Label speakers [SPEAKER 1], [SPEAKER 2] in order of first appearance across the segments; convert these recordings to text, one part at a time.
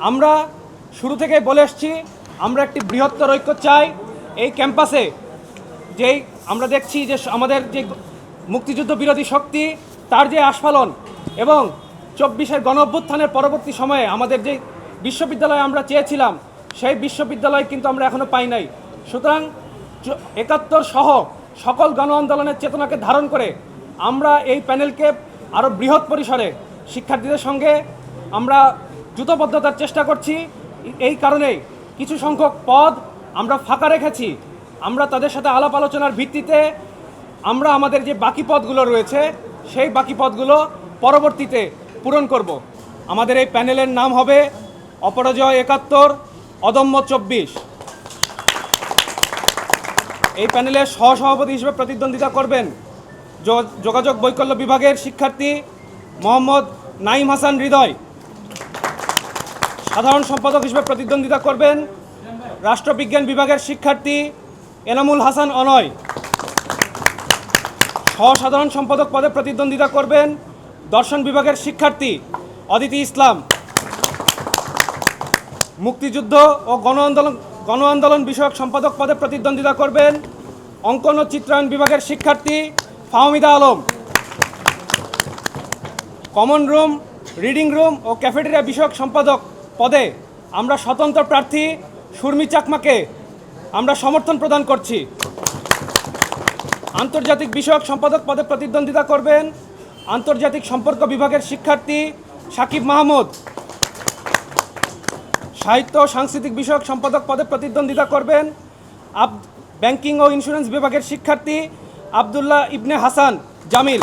[SPEAKER 1] আমরা শুরু থেকেই বলে এসেছি আমরা একটি বৃহত্তর ঐক্য চাই। এই ক্যাম্পাসে যেই আমরা দেখছি যে আমাদের যে মুক্তিযুদ্ধ বিরোধী শক্তি তার যে আস্ফালন এবং 24-এর গণঅভ্যুত্থানের পরবর্তী সময়ে আমাদের যে বিশ্ববিদ্যালয় আমরা চেয়েছিলাম সেই বিশ্ববিদ্যালয় কিন্তু আমরা এখনও পাই নাই। সুতরাং ৭১ সহ সকল গণ আন্দোলনের চেতনাকে ধারণ করে আমরা এই প্যানেলকে আরও বৃহৎ পরিসরে শিক্ষার্থীদের সঙ্গে আমরা জুতবদ্ধতার চেষ্টা করছি। এই কারণেই কিছু সংখ্যক পদ আমরা ফাঁকা রেখেছি। আমরা তাদের সাথে আলাপ আলোচনার ভিত্তিতে আমরা আমাদের যে বাকি পদগুলো রয়েছে সেই বাকি পদগুলো পরবর্তীতে পূরণ করব। আমাদের এই প্যানেলের নাম হবে অপরাজয় ৭১, অদম্য ২৪। এই প্যানেলের সহসভাপতি হিসেবে প্রতিদ্বন্দ্বিতা করবেন যোগাযোগ বৈকল্য বিভাগের শিক্ষার্থী মোহাম্মদ নাইম হাসান হৃদয়। সাধারণ সম্পাদক হিসেবে প্রতিদ্বন্দ্বিতা করবেন রাষ্ট্রবিজ্ঞান বিভাগের শিক্ষার্থী এনামুল হাসান অনয়। সহসাধারণ সম্পাদক পদে প্রতিদ্বন্দ্বিতা করবেন দর্শন বিভাগের শিক্ষার্থী অদিতি ইসলাম। মুক্তিযুদ্ধ ও গণ আন্দোলন বিষয়ক সম্পাদক পদে প্রতিদ্বন্দ্বিতা করবেন অঙ্কন ও চিত্রায়ন বিভাগের শিক্ষার্থী Fahmida Alam. Common room, reading room ও ক্যাফেটেরিয়া বিষয়ক সম্পাদক পদে আমরা স্বতন্ত্র প্রার্থী সুরমি চাকমাকে আমরা সমর্থন প্রদান করছি। আন্তর্জাতিক বিষয়ক সম্পাদক পদে প্রতিদ্বন্দ্বিতা করবেন আন্তর্জাতিক সম্পর্ক বিভাগের শিক্ষার্থী সাকিব মাহমুদ। সাহিত্য ও সাংস্কৃতিক বিষয়ক সম্পাদক পদে প্রতিদ্বন্দ্বিতা করবেন ব্যাংকিং ও ইন্স্যুরেন্স বিভাগের শিক্ষার্থী আবদুল্লাহ ইবনে হাসান জামিল।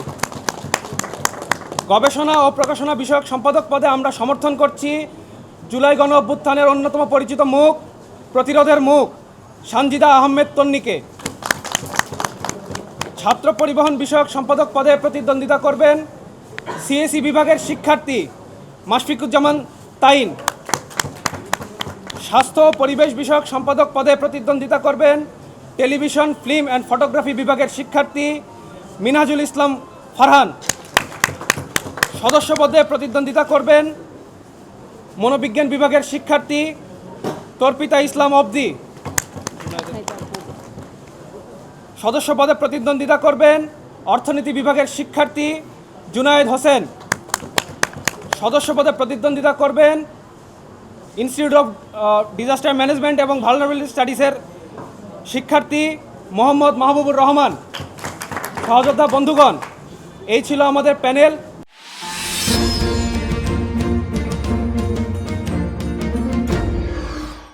[SPEAKER 1] গবেষণা ও প্রকাশনা বিষয়ক সম্পাদক পদে আমরা সমর্থন করছি জুলাই গণ অভ্যুত্থানের অন্যতম পরিচিত মুখ, প্রতিরোধের মুখ সানজিদা আহমেদ তন্নিকে। ছাত্র পরিবহন বিষয়ক সম্পাদক পদে প্রতিদ্বন্দ্বিতা করবেন সিএসই বিভাগের শিক্ষার্থী মাশফিকুজ্জামান তাইন। স্বাস্থ্য ও পরিবেশ বিষয়ক সম্পাদক পদে প্রতিদ্বন্দ্বিতা করবেন টেলিভিশন, ফিল্ম অ্যান্ড ফটোগ্রাফি বিভাগের শিক্ষার্থী মিনহাজুল ইসলাম ফারহান। সদস্য পদে প্রতিদ্বন্দ্বিতা করবেন মনোবিজ্ঞান বিভাগের শিক্ষার্থী তর্পিতা ইসলাম অবদি। সদস্য পদে প্রতিদ্বন্দ্বিতা করবেন অর্থনীতি বিভাগের শিক্ষার্থী জুনায়েদ হোসেন। সদস্য পদে প্রতিদ্বন্দ্বিতা করবেন ইনস্টিটিউট অফ ডিজাস্টার ম্যানেজমেন্ট এবং ভালনারেবল স্টাডিজের শিক্ষার্থী মোহাম্মদ মাহবুবুর রহমান। সহযোদ্ধা বন্ধুগণ, এই ছিল আমাদের প্যানেল।